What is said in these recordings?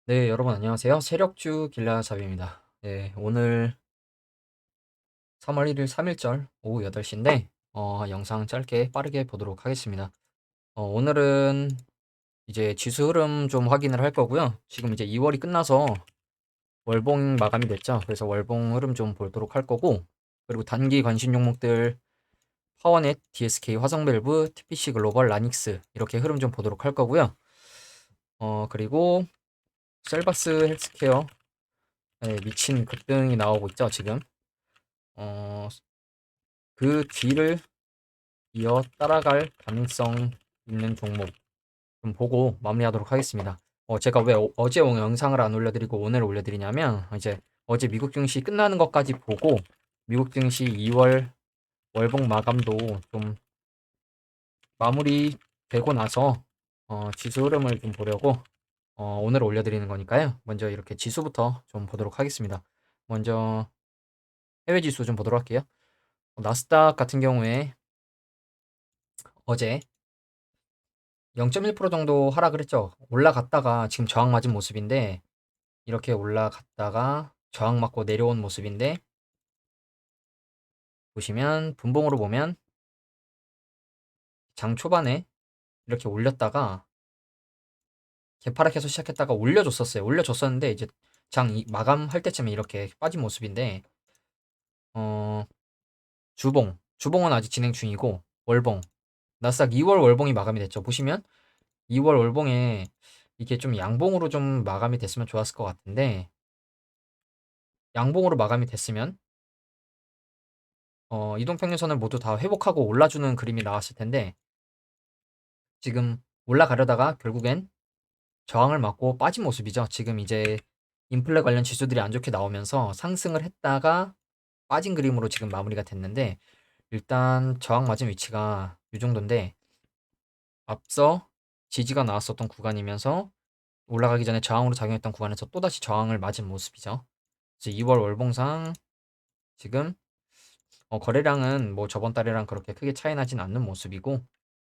네, 여러분 안녕하세요. 세력주 길라잡이입니다. 네, 오늘 3월 1일 3일절 오후 8시인데 영상 짧게 빠르게 보도록 하겠습니다. 오늘은 이제 지수 흐름 좀 확인을 할 거고요. 지금 이제 2월이 끝나서 월봉 마감이 됐죠. 그래서 월봉 흐름 좀 보도록 할 거고, 그리고 단기 관심 종목들 파워넷, DSK, 화성밸브, TPC 글로벌, 라닉스 이렇게 흐름 좀 보도록 할 거고요. 그리고 셀바스 헬스케어, 네, 미친 급등이 나오고 있죠, 지금. 어, 그 뒤를 이어 따라갈 가능성 있는 종목 좀 보고 마무리하도록 하겠습니다. 제가 왜 어제 영상을 안 올려드리고 오늘 올려드리냐면, 이제 어제 미국 증시 끝나는 것까지 보고 미국 증시 2월 월봉 마감도 좀 마무리되고 나서 지수 흐름을 좀 보려고 오늘 올려드리는 거니까요. 먼저 이렇게 지수부터 좀 보도록 하겠습니다. 먼저 해외 지수 좀 보도록 할게요. 나스닥 같은 경우에 어제 0.1% 정도 하락을 했죠. 올라갔다가 지금 저항 맞은 모습인데, 이렇게 올라갔다가 저항 맞고 내려온 모습인데, 보시면 분봉으로 보면 장 초반에 이렇게 올렸다가 개파락해서 시작했다가 올려줬었어요. 올려줬었는데 이제 마감할 때쯤에 이렇게 빠진 모습인데, 어 주봉은 아직 진행 중이고, 월봉 나스닥 2월 월봉이 마감이 됐죠. 보시면 2월 월봉에 이게 좀 양봉으로 좀 마감이 됐으면 좋았을 것 같은데, 양봉으로 마감이 됐으면 이동평균선을 모두 다 회복하고 올라주는 그림이 나왔을 텐데, 지금 올라가려다가 결국엔 저항을 맞고 빠진 모습이죠. 지금 이제 인플레 관련 지수들이 안 좋게 나오면서 상승을 했다가 빠진 그림으로 지금 마무리가 됐는데, 일단 저항 맞은 위치가 이 정도인데, 앞서 지지가 나왔었던 구간이면서 올라가기 전에 저항으로 작용했던 구간에서 또다시 저항을 맞은 모습이죠. 그래서 2월 월봉상 지금 거래량은 뭐 저번 달이랑 그렇게 크게 차이 나진 않는 모습이고,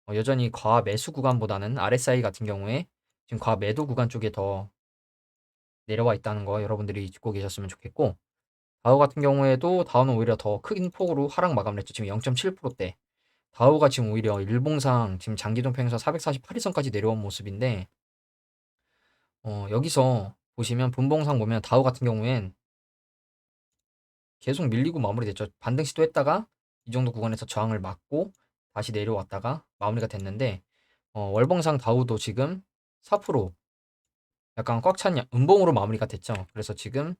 여전히 과매수 구간보다는 RSI 같은 경우에 지금 과매도 구간 쪽에 더 내려와 있다는 거 여러분들이 짚고 계셨으면 좋겠고, 다우 같은 경우에도 다우는 오히려 더 큰 폭으로 하락 마감을 했죠. 지금 0.7%대. 다우가 지금 오히려 일봉상 지금 장기동 평균선 448일선까지 내려온 모습인데, 여기서 보시면 분봉상 보면 다우 같은 경우엔 계속 밀리고 마무리됐죠. 반등 시도했다가 이 정도 구간에서 저항을 맞고 다시 내려왔다가 마무리가 됐는데, 월봉상 다우도 지금 4% 약간 꽉 찬 음봉으로 마무리가 됐죠. 그래서 지금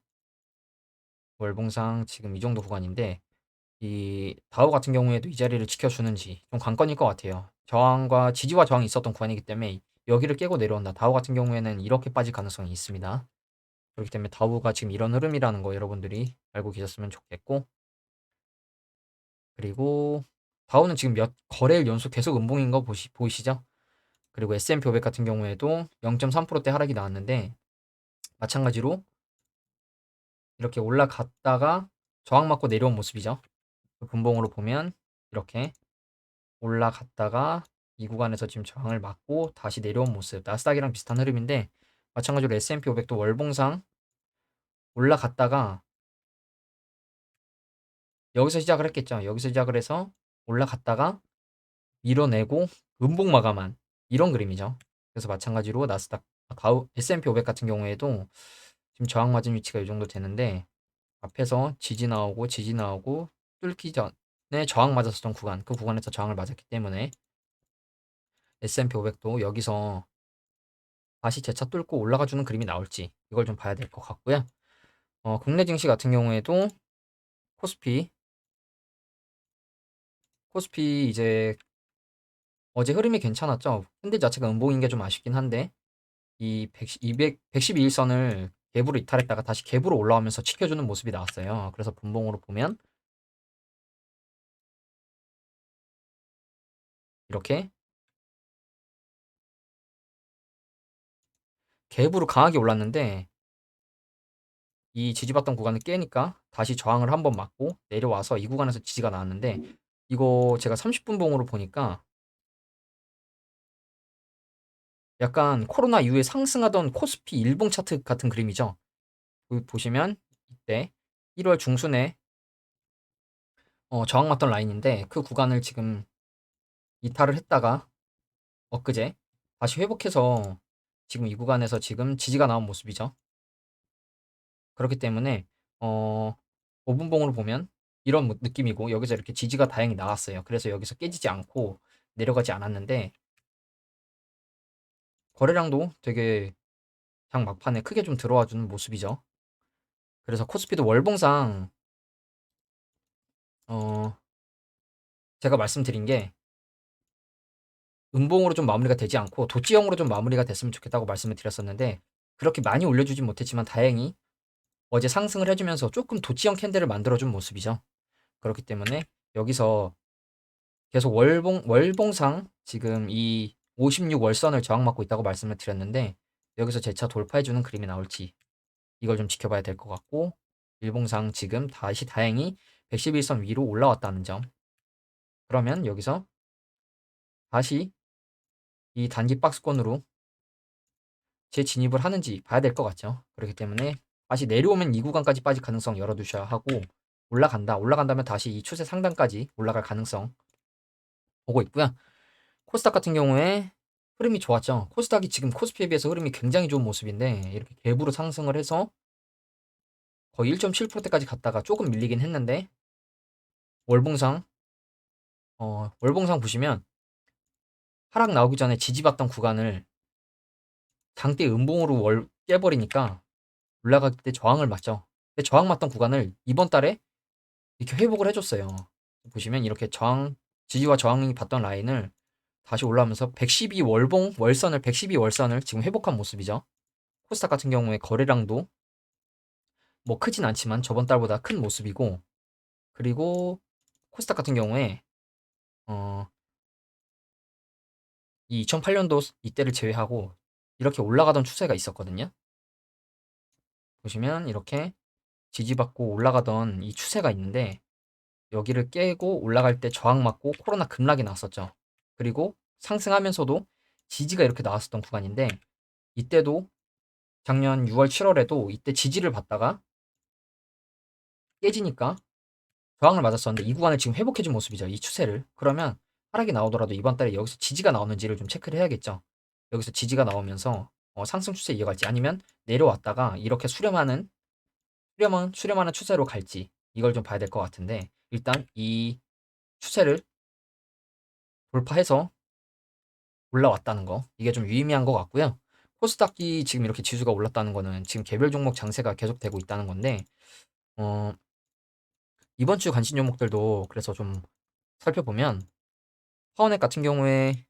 월봉상 지금 이 정도 구간인데, 이 다우 같은 경우에도 이 자리를 지켜주는지 좀 관건일 것 같아요. 저항과 지지와 저항이 있었던 구간이기 때문에 여기를 깨고 내려온다. 다우 같은 경우에는 이렇게 빠질 가능성이 있습니다. 그렇기 때문에 다우가 지금 이런 흐름이라는 거 여러분들이 알고 계셨으면 좋겠고, 그리고 다우는 지금 몇 거래일 연속 계속 음봉인 거 보이시죠? 그리고 S&P 500 같은 경우에도 0.3%대 하락이 나왔는데, 마찬가지로 이렇게 올라갔다가 저항 맞고 내려온 모습이죠. 분봉으로 보면 이렇게 올라갔다가 이 구간에서 지금 저항을 맞고 다시 내려온 모습. 나스닥이랑 비슷한 흐름인데, 마찬가지로 S&P 500도 월봉상 올라갔다가 여기서 시작을 했겠죠. 여기서 시작을 해서 올라갔다가 밀어내고 음봉 마감한 이런 그림이죠. 그래서 마찬가지로 나스닥, 다우, S&P 500 같은 경우에도 지금 저항 맞은 위치가 이 정도 되는데, 앞에서 지지 나오고 뚫기 전에 저항 맞았었던 구간, 그 구간에서 저항을 맞았기 때문에 S&P 500도 여기서 다시 재차 뚫고 올라가주는 그림이 나올지 이걸 좀 봐야 될 것 같고요. 국내 증시 같은 경우에도 코스피, 코스피 이제 어제 흐름이 괜찮았죠. 현대 자체가 음봉인 게 좀 아쉽긴 한데, 이 112일선을 갭으로 이탈했다가 다시 갭으로 올라오면서 지켜주는 모습이 나왔어요. 그래서 분봉으로 보면 이렇게 갭으로 강하게 올랐는데, 이 지지받던 구간을 깨니까 다시 저항을 한번 맞고 내려와서 이 구간에서 지지가 나왔는데, 이거 제가 30분봉으로 보니까 약간 코로나 이후에 상승하던 코스피 일봉 차트 같은 그림이죠. 보시면 이때 1월 중순에 저항 맞던 라인인데 그 구간을 지금 이탈을 했다가 엊그제 다시 회복해서 지금 이 구간에서 지금 지지가 나온 모습이죠. 그렇기 때문에 어 5분봉으로 보면 이런 느낌이고 여기서 이렇게 지지가 다행히 나왔어요. 그래서 여기서 깨지지 않고 내려가지 않았는데 거래량도 되게 장 막판에 크게 좀 들어와 주는 모습이죠. 그래서 코스피도 월봉상 어 제가 말씀드린 게 음봉으로 좀 마무리가 되지 않고 도지형으로 좀 마무리가 됐으면 좋겠다고 말씀을 드렸었는데 그렇게 많이 올려주진 못했지만 다행히 어제 상승을 해주면서 조금 도지형 캔들을 만들어준 모습이죠. 그렇기 때문에 여기서 계속 월봉상 지금 이 56 월선을 저항받고 있다고 말씀을 드렸는데 여기서 재차 돌파해주는 그림이 나올지 이걸 좀 지켜봐야 될 것 같고 일봉상 지금 다시 다행히 111선 위로 올라왔다는 점. 그러면 여기서 다시 이 단기 박스권으로 재진입을 하는지 봐야 될 것 같죠. 그렇기 때문에 다시 내려오면 이 구간까지 빠질 가능성 열어두셔야 하고 올라간다면 다시 이 추세 상단까지 올라갈 가능성 보고 있고요. 코스닥 같은 경우에 흐름이 좋았죠. 코스닥이 지금 코스피에 비해서 흐름이 굉장히 좋은 모습인데 이렇게 갭으로 상승을 해서 거의 1.7%대까지 갔다가 조금 밀리긴 했는데 월봉상 월봉상 보시면 하락 나오기 전에 지지받던 구간을 장대 음봉으로 깨버리니까 올라갈 때 저항을 맞죠. 근데 저항 맞던 구간을 이번 달에 이렇게 회복을 해줬어요. 보시면 이렇게 지지와 저항이 받던 라인을 다시 올라오면서 112 월선을 112 월선을 지금 회복한 모습이죠. 코스닥 같은 경우에 거래량도 뭐 크진 않지만 저번 달보다 큰 모습이고 그리고 코스닥 같은 경우에 어, 이 2008년도 이때를 제외하고 이렇게 올라가던 추세가 있었거든요. 보시면 이렇게 지지받고 올라가던 이 추세가 있는데 여기를 깨고 올라갈 때 저항 맞고 코로나 급락이 나왔었죠. 그리고 상승하면서도 지지가 이렇게 나왔었던 구간인데 이때도 작년 6월, 7월에도 이때 지지를 받다가 깨지니까 저항을 맞았었는데 이 구간을 지금 회복해준 모습이죠. 이 추세를. 그러면 하락이 나오더라도 이번 달에 여기서 지지가 나오는지를 좀 체크를 해야겠죠. 여기서 지지가 나오면서 상승 추세 이어갈지 아니면 내려왔다가 이렇게 수렴하는 추세로 갈지 이걸 좀 봐야 될 것 같은데 일단 이 추세를 돌파해서 올라왔다는 거 이게 좀 유의미한 것 같고요. 코스닥이 지금 이렇게 지수가 올랐다는 거는 지금 개별 종목 장세가 계속되고 있다는 건데 어, 이번 주 관심 종목들도 그래서 좀 살펴보면 파워넷 같은 경우에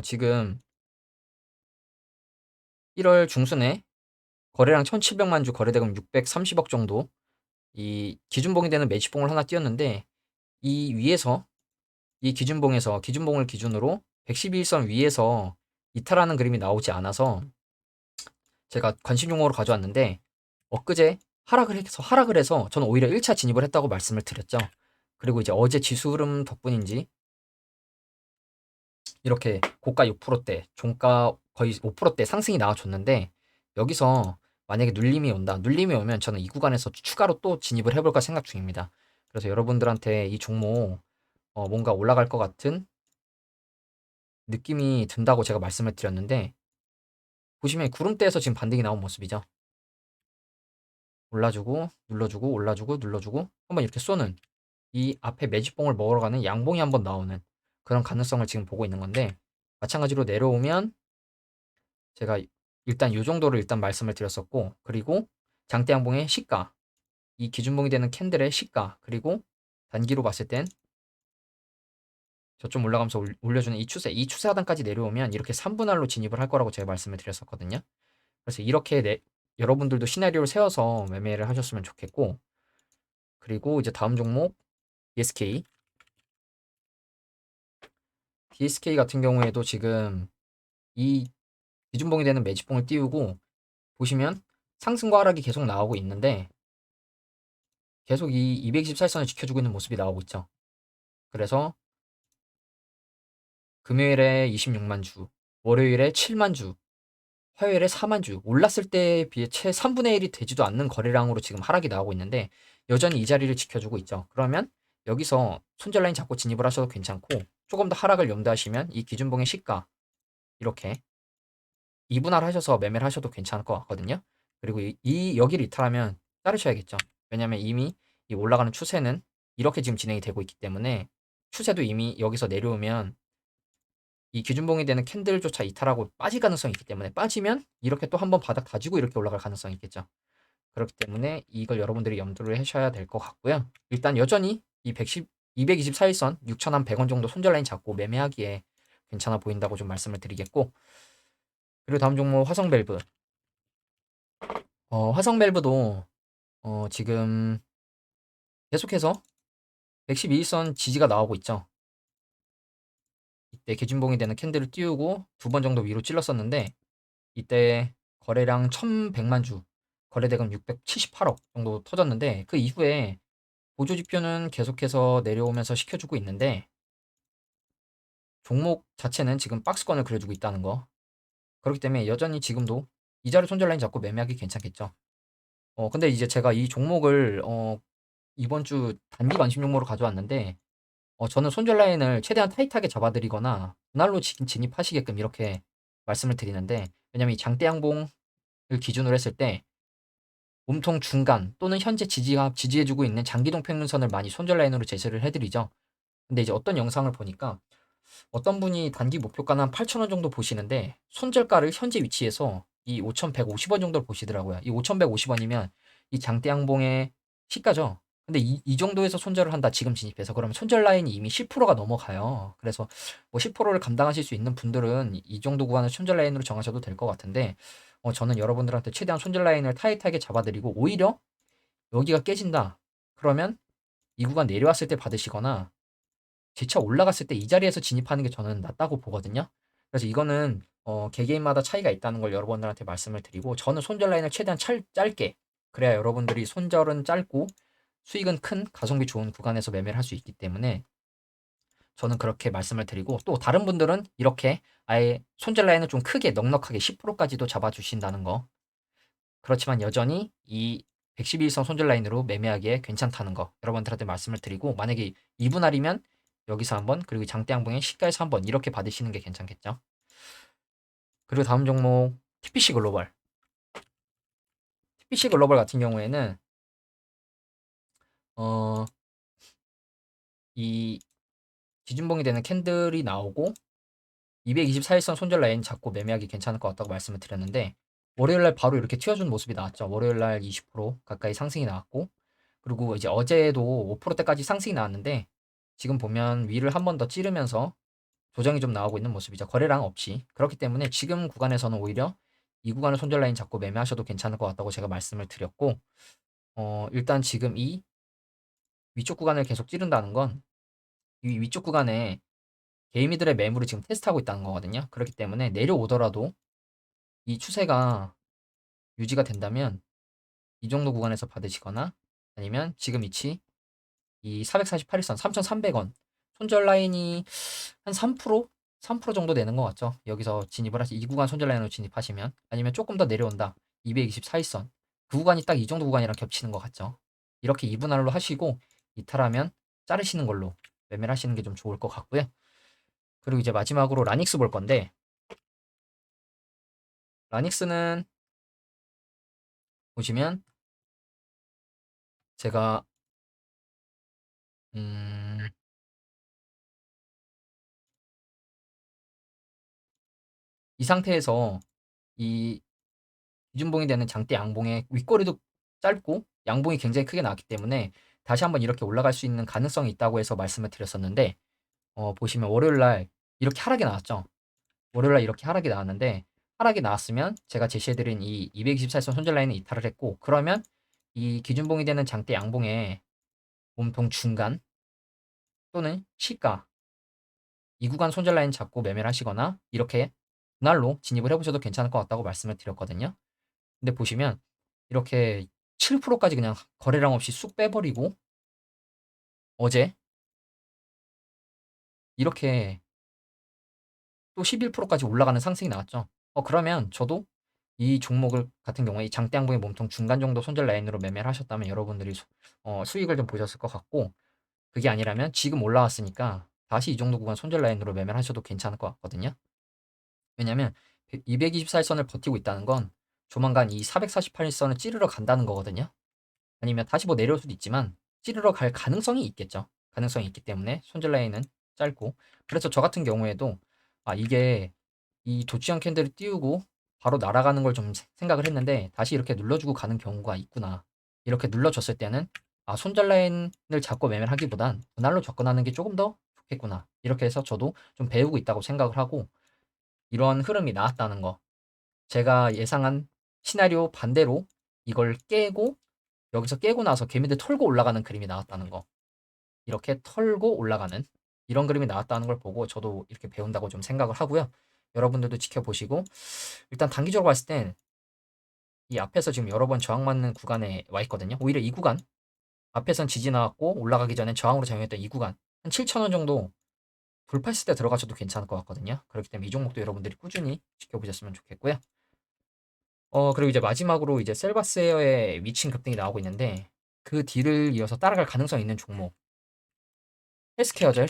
지금 1월 중순에 거래량 1,700만 주 거래대금 630억 정도 이 기준봉이 되는 매집봉을 하나 띄웠는데 이 위에서 이 기준봉을 기준으로 111선 위에서 이탈하는 그림이 나오지 않아서 제가 관심 용어로 가져왔는데 엊그제 하락을 해서 저는 오히려 1차 진입을 했다고 말씀을 드렸죠. 그리고 이제 어제 지수 흐름 덕분인지 이렇게 고가 6%대, 종가 거의 5%대 상승이 나와줬는데 여기서 만약에 눌림이 오면 저는 이 구간에서 추가로 또 진입을 해볼까 생각 중입니다. 그래서 여러분들한테 이 종목 뭔가 올라갈 것 같은 느낌이 든다고 제가 말씀을 드렸는데 보시면 구름대에서 지금 반등이 나온 모습이죠. 올라주고 눌러주고 올라주고 눌러주고 한번 이렇게 쏘는 이 앞에 매집봉을 먹으러 가는 양봉이 한번 나오는 그런 가능성을 지금 보고 있는 건데 마찬가지로 내려오면 제가 일단 이 정도를 일단 말씀을 드렸었고 그리고 장대 양봉의 시가 이 기준봉이 되는 캔들의 시가 그리고 단기로 봤을 땐 저점 올라가면서 올려주는 이 추세 하단까지 내려오면 이렇게 3분할로 진입을 할 거라고 제가 말씀을 드렸었거든요. 그래서 이렇게 여러분들도 시나리오를 세워서 매매를 하셨으면 좋겠고 그리고 이제 다음 종목 DSK 같은 경우에도 지금 이 기준봉이 되는 매집봉을 띄우고 보시면 상승과 하락이 계속 나오고 있는데 계속 이 224선을 지켜주고 있는 모습이 나오고 있죠. 그래서 금요일에 26만 주, 월요일에 7만 주, 화요일에 4만 주, 올랐을 때에 비해 채 3분의 1이 되지도 않는 거래량으로 지금 하락이 나오고 있는데 여전히 이 자리를 지켜주고 있죠. 그러면 여기서 손절 라인 잡고 진입을 하셔도 괜찮고 조금 더 하락을 염두하시면 이 기준봉의 시가 이렇게 이분할하셔서 매매를 하셔도 괜찮을 것 같거든요. 그리고 여기를 이탈하면 자르셔야겠죠. 왜냐면 이미 이 올라가는 추세는 이렇게 지금 진행이 되고 있기 때문에 추세도 이미 여기서 내려오면 이 기준봉이 되는 캔들조차 이탈하고 빠질 가능성이 있기 때문에 빠지면 이렇게 또 한번 바닥 다지고 이렇게 올라갈 가능성이 있겠죠. 그렇기 때문에 이걸 여러분들이 염두를 하셔야 될 것 같고요. 일단 여전히 이 224일선 6,100원 정도 손절 라인 잡고 매매하기에 괜찮아 보인다고 좀 말씀을 드리겠고, 그리고 다음 종목 화성밸브. 화성밸브도 지금 계속해서 112일선 지지가 나오고 있죠. 이때 기준봉이 되는 캔들을 띄우고 두 번 정도 위로 찔렀었는데 이때 거래량 1,100만 주, 거래대금 678억 정도 터졌는데 그 이후에 보조 지표는 계속해서 내려오면서 시켜주고 있는데 종목 자체는 지금 박스권을 그려주고 있다는 거. 그렇기 때문에 여전히 지금도 이자리 손절 라인 잡고 매매하기 괜찮겠죠. 근데 이제 제가 이 종목을 이번 주 단기 관심 종목으로 가져왔는데 저는 손절 라인을 최대한 타이트하게 잡아드리거나 분할로 진입하시게끔 이렇게 말씀을 드리는데, 왜냐면 이 장대 양봉을 기준으로 했을 때 몸통 중간 또는 현재 지지해주고 있는 장기동 평균선을 많이 손절 라인으로 제시를 해드리죠. 근데 이제 어떤 영상을 보니까 어떤 분이 단기 목표가는 한 8,000원 정도 보시는데 손절가를 현재 위치에서 이 5,150원 정도를 보시더라고요. 이 5,150원이면 이 장대 양봉의 시가죠. 근데 이 정도에서 손절을 한다 지금 진입해서 그러면 손절 라인이 이미 10%가 넘어가요. 그래서 뭐 10%를 감당하실 수 있는 분들은 이 정도 구간을 손절 라인으로 정하셔도 될 것 같은데 저는 여러분들한테 최대한 손절 라인을 타이트하게 잡아드리고 오히려 여기가 깨진다. 그러면 이 구간 내려왔을 때 받으시거나 재차 올라갔을 때 이 자리에서 진입하는 게 저는 낫다고 보거든요. 그래서 이거는 개개인마다 차이가 있다는 걸 여러분들한테 말씀을 드리고 저는 손절 라인을 최대한 짧게 그래야 여러분들이 손절은 짧고 수익은 큰 가성비 좋은 구간에서 매매를 할 수 있기 때문에 저는 그렇게 말씀을 드리고 또 다른 분들은 이렇게 아예 손절 라인을 좀 크게 넉넉하게 10%까지도 잡아주신다는 거. 그렇지만 여전히 이 111선 손절 라인으로 매매하기에 괜찮다는 거 여러분들한테 말씀을 드리고 만약에 2분할이면 여기서 한번 그리고 장대 양봉의 시가에서 한번 이렇게 받으시는 게 괜찮겠죠. 그리고 다음 종목 TPC 글로벌. TPC 글로벌 같은 경우에는 어, 이 기준봉이 되는 캔들이 나오고 224일선 손절 라인 잡고 매매하기 괜찮을 것 같다고 말씀을 드렸는데 월요일날 바로 이렇게 튀어준 모습이 나왔죠. 월요일날 20% 가까이 상승이 나왔고 그리고 이제 어제도 5%대까지 상승이 나왔는데 지금 보면 위를 한 번 더 찌르면서 조정이 좀 나오고 있는 모습이죠. 거래량 없이. 그렇기 때문에 지금 구간에서는 오히려 이 구간을 손절 라인 잡고 매매하셔도 괜찮을 것 같다고 제가 말씀을 드렸고 일단 지금 이 위쪽 구간을 계속 찌른다는 건 이 위쪽 구간에 개미들의 매물을 지금 테스트하고 있다는 거거든요. 그렇기 때문에 내려오더라도 이 추세가 유지가 된다면 이 정도 구간에서 받으시거나 아니면 지금 위치 이 448일선 3,300원 손절 라인이 한 3%? 3% 정도 되는 것 같죠. 여기서 진입을 하시 이 구간 손절 라인으로 진입하시면 아니면 조금 더 내려온다. 224일선 그 구간이 딱 이 정도 구간이랑 겹치는 것 같죠. 이렇게 2분할로 하시고 이탈하면 자르시는 걸로 매매를 하시는 게 좀 좋을 것 같고요. 그리고 이제 마지막으로 라닉스 볼 건데 라닉스는 보시면 제가 음, 이 상태에서 이 기준봉이 되는 장대 양봉의 윗꼬리도 짧고 양봉이 굉장히 크게 나왔기 때문에 다시 한번 이렇게 올라갈 수 있는 가능성이 있다고 해서 말씀을 드렸었는데 보시면 월요일 날 이렇게 하락이 나왔죠. 월요일 날 이렇게 하락이 나왔는데 하락이 나왔으면 제가 제시해드린 이 224선 손절 라인을 이탈을 했고 그러면 이 기준봉이 되는 장대 양봉의 몸통 중간 또는 시가 이 구간 손절 라인 잡고 매매를 하시거나 이렇게 분할로 진입을 해보셔도 괜찮을 것 같다고 말씀을 드렸거든요. 근데 보시면 이렇게 7%까지 그냥 거래량 없이 쑥 빼버리고 어제 이렇게 또 11%까지 올라가는 상승이 나왔죠. 그러면 저도 이 종목을 같은 경우에 이 장대양봉의 몸통 중간 정도 손절 라인으로 매매를 하셨다면 여러분들이 수익을 좀 보셨을 것 같고, 그게 아니라면 지금 올라왔으니까 다시 이 정도 구간 손절 라인으로 매매를 하셔도 괜찮을 것 같거든요. 왜냐면 224일선을 버티고 있다는 건 조만간 이 448일선을 찌르러 간다는 거거든요. 아니면 다시 뭐 내려올 수도 있지만 찌르러 갈 가능성이 있겠죠. 가능성이 있기 때문에 손절 라인은 짧고, 그래서 저 같은 경우에도 이게 이 도치형 캔들을 띄우고 바로 날아가는 걸 좀 생각을 했는데 다시 이렇게 눌러주고 가는 경우가 있구나. 이렇게 눌러줬을 때는 손절 라인을 잡고 매매를 하기보단 분할로 접근하는 게 조금 더 좋겠구나. 이렇게 해서 저도 좀 배우고 있다고 생각을 하고, 이런 흐름이 나왔다는 거, 제가 예상한 시나리오 반대로 이걸 깨고 여기서 깨고 나서 개미들 털고 올라가는 그림이 나왔다는 거, 이렇게 털고 올라가는 이런 그림이 나왔다는 걸 보고 저도 이렇게 배운다고 좀 생각을 하고요. 여러분들도 지켜보시고, 일단 단기적으로 봤을 땐 이 앞에서 지금 여러 번 저항 맞는 구간에 와 있거든요. 오히려 이 구간, 앞에선 지지 나왔고 올라가기 전에 저항으로 작용했던 이 구간 한 7,000원 정도 돌파했을 때 들어가셔도 괜찮을 것 같거든요. 그렇기 때문에 이 종목도 여러분들이 꾸준히 지켜보셨으면 좋겠고요. 그리고 이제 마지막으로 이제 셀바스에어의 위층 급등이 나오고 있는데, 그 뒤를 이어서 따라갈 가능성이 있는 종목, 헬스케어죠.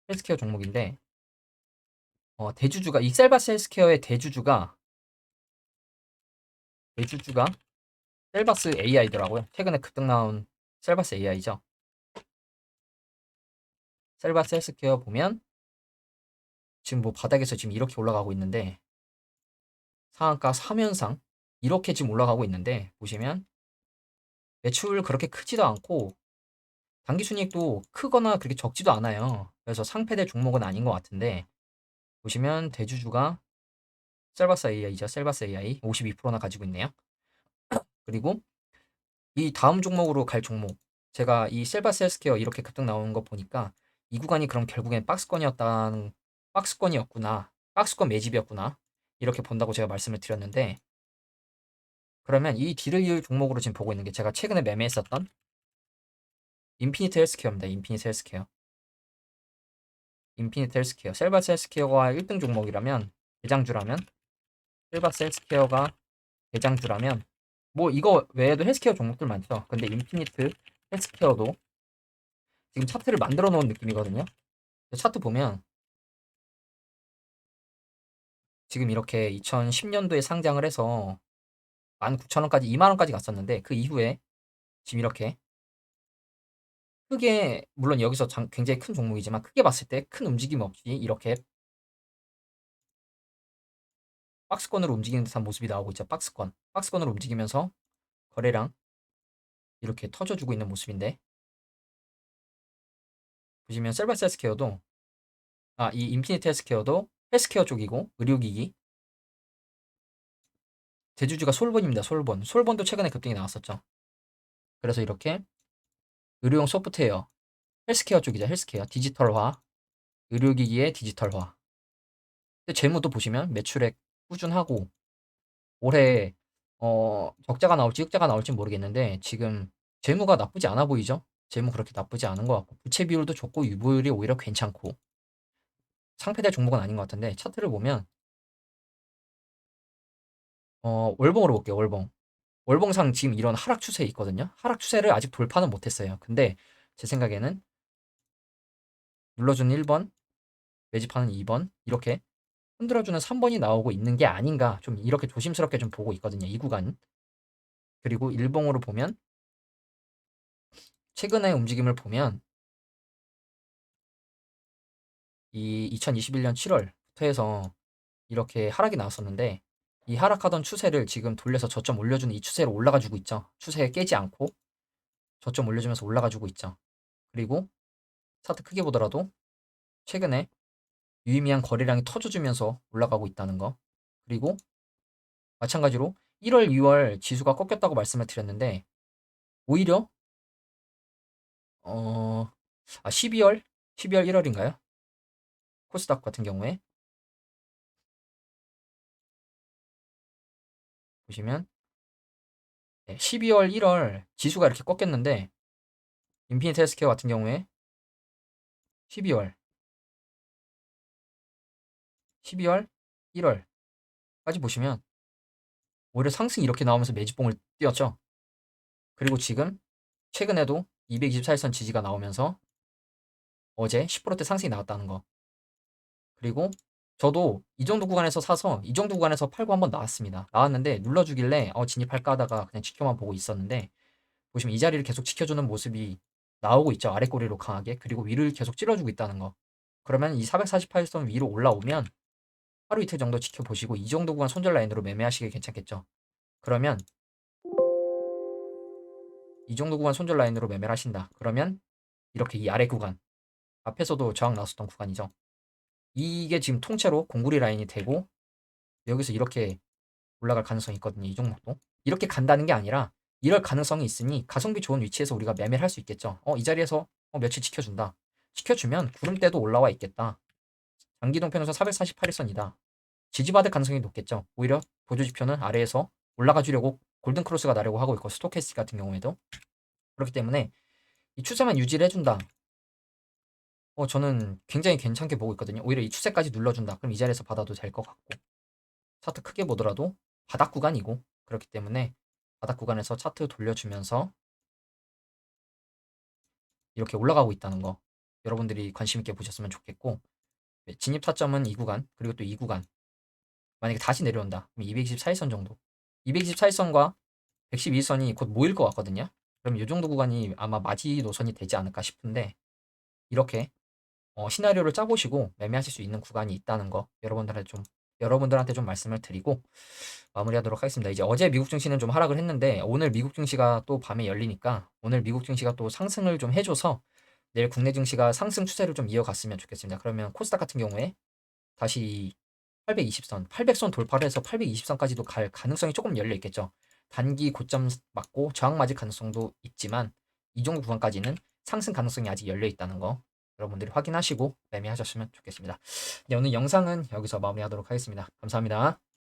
헬스케어 종목인데, 대주주가 이 셀바스 헬스케어의 대주주가 셀바스 AI더라고요. 최근에 급등 나온 셀바스 AI죠. 셀바스 헬스케어 보면 지금 뭐 바닥에서 지금 이렇게 올라가고 있는데, 상한가 3연상 이렇게 지금 올라가고 있는데, 보시면 매출 그렇게 크지도 않고 단기 순이익도 크거나 그렇게 적지도 않아요. 그래서 상패될 종목은 아닌 것 같은데, 보시면 대주주가 셀바스 AI죠. 셀바스 AI 52%나 가지고 있네요. 그리고 이 다음 종목으로 갈 종목, 제가 이 셀바스 헬스케어 이렇게 급등 나오는 거 보니까 이 구간이 그럼 결국엔 박스권이었구나, 박스권 매집이었구나, 이렇게 본다고 제가 말씀을 드렸는데, 그러면 이 뒤를 이을 종목으로 지금 보고 있는 게 제가 최근에 매매했었던 인피니트 헬스케어입니다. 인피니트 헬스케어 셀바스 헬스케어가 1등 종목이라면, 대장주라면, 셀바스 헬스케어가 대장주라면, 뭐 이거 외에도 헬스케어 종목들 많죠. 근데 인피니트 헬스케어도 지금 차트를 만들어 놓은 느낌이거든요. 차트 보면 지금 이렇게 2010년도에 상장을 해서 19,000원까지, 2만 원까지 갔었는데, 그 이후에 지금 이렇게 크게, 물론 여기서 굉장히 큰 종목이지만 크게 봤을 때 큰 움직임 없이 이렇게 박스권으로 움직이는 듯한 모습이 나오고 있죠. 박스권으로 움직이면서 거래량 이렇게 터져주고 있는 모습인데, 보시면 셀바스 헬스케어도, 이 인피니트 헬스케어도 헬스케어 쪽이고 의료기기, 대주주가 솔본입니다. 솔본도 최근에 급등이 나왔었죠. 그래서 이렇게 의료용 소프트웨어, 헬스케어 쪽이죠. 헬스케어 디지털화, 의료기기의 디지털화. 근데 재무도 보시면 매출액 꾸준하고, 올해 적자가 나올지 흑자가 나올지 모르겠는데 지금 재무가 나쁘지 않아 보이죠. 재무 그렇게 나쁘지 않은 것 같고, 부채 비율도 좋고 유보율이 오히려 괜찮고, 상패될 종목은 아닌 것 같은데, 차트를 보면 월봉으로 볼게요. 월봉상 지금 이런 하락 추세에 있거든요. 하락 추세를 아직 돌파는 못했어요. 근데 제 생각에는 눌러주는 1번, 매집하는 2번, 이렇게 흔들어주는 3번이 나오고 있는 게 아닌가, 좀 이렇게 조심스럽게 좀 보고 있거든요. 이 구간. 그리고 일봉으로 보면 최근의 움직임을 보면 이 2021년 7월부터 해서 이렇게 하락이 나왔었는데, 이 하락하던 추세를 지금 돌려서 저점 올려주는 이 추세로 올라가 주고 있죠. 추세에 깨지 않고 저점 올려주면서 올라가 주고 있죠. 그리고 차트 크게 보더라도 최근에 유의미한 거래량이 터져주면서 올라가고 있다는 거. 그리고 마찬가지로 1월, 2월 지수가 꺾였다고 말씀을 드렸는데, 오히려 12월 1월인가요? 코스닥 같은 경우에 보시면 12월 1월 지수가 이렇게 꺾였는데, 인피니트 헬스케어 같은 경우에 12월 12월, 1월까지 보시면 오히려 상승이 이렇게 나오면서 매집봉을 띄웠죠. 그리고 지금 최근에도 224일선 지지가 나오면서 어제 10%대 상승이 나왔다는 거. 그리고 저도 이 정도 구간에서 사서 이 정도 구간에서 팔고 한번 나왔습니다. 나왔는데 눌러주길래 진입할까 하다가 그냥 지켜만 보고 있었는데 보시면 이 자리를 계속 지켜주는 모습이 나오고 있죠. 아래 꼬리로 강하게. 그리고 위를 계속 찔러주고 있다는 거. 그러면 이 448선 위로 올라오면 하루 이틀 정도 지켜보시고 이 정도 구간 손절 라인으로 매매하시기 괜찮겠죠. 그러면 이 정도 구간 손절 라인으로 매매를 하신다. 그러면 이렇게 이 아래 구간 앞에서도 저항 나왔었던 구간이죠. 이게 지금 통째로 공구리 라인이 되고 여기서 이렇게 올라갈 가능성이 있거든요. 이 종목도. 이렇게 간다는 게 아니라 이럴 가능성이 있으니 가성비 좋은 위치에서 우리가 매매를 할 수 있겠죠. 이 자리에서 며칠 지켜준다. 지켜주면 구름대도 올라와 있겠다. 장기동 편에서 448일선이다. 지지받을 가능성이 높겠죠. 오히려 보조지표는 아래에서 올라가 주려고 골든크로스가 나려고 하고 있고 스토캐스틱 같은 경우에도 그렇기 때문에 이 추세만 유지를 해준다. 저는 굉장히 괜찮게 보고 있거든요. 오히려 이 추세까지 눌러준다. 그럼 이 자리에서 받아도 될 것 같고 차트 크게 보더라도 바닥 구간이고 그렇기 때문에 바닥 구간에서 차트 돌려주면서 이렇게 올라가고 있다는 거 여러분들이 관심 있게 보셨으면 좋겠고 진입 타점은 이 구간 그리고 또 이 구간 만약에 다시 내려온다 그럼 224일선 정도 224일선과 112일선이 곧 모일 것 같거든요. 그럼 이 정도 구간이 아마 마지 노선이 되지 않을까 싶은데 이렇게 시나리오를 짜보시고 매매하실 수 있는 구간이 있다는 거 여러분들한테 좀 말씀을 드리고 마무리하도록 하겠습니다. 이제 어제 미국 증시는 좀 하락을 했는데 오늘 미국 증시가 또 밤에 열리니까 오늘 미국 증시가 또 상승을 좀 해줘서 내일 국내 증시가 상승 추세를 좀 이어갔으면 좋겠습니다. 그러면 코스닥 같은 경우에 다시 820선, 800선 돌파를 해서 820선까지도 갈 가능성이 조금 열려 있겠죠. 단기 고점 맞고 저항 맞을 가능성도 있지만 이 정도 구간까지는 상승 가능성이 아직 열려 있다는 거 여러분들이 확인하시고 매매하셨으면 좋겠습니다. 네, 오늘 영상은 여기서 마무리하도록 하겠습니다. 감사합니다.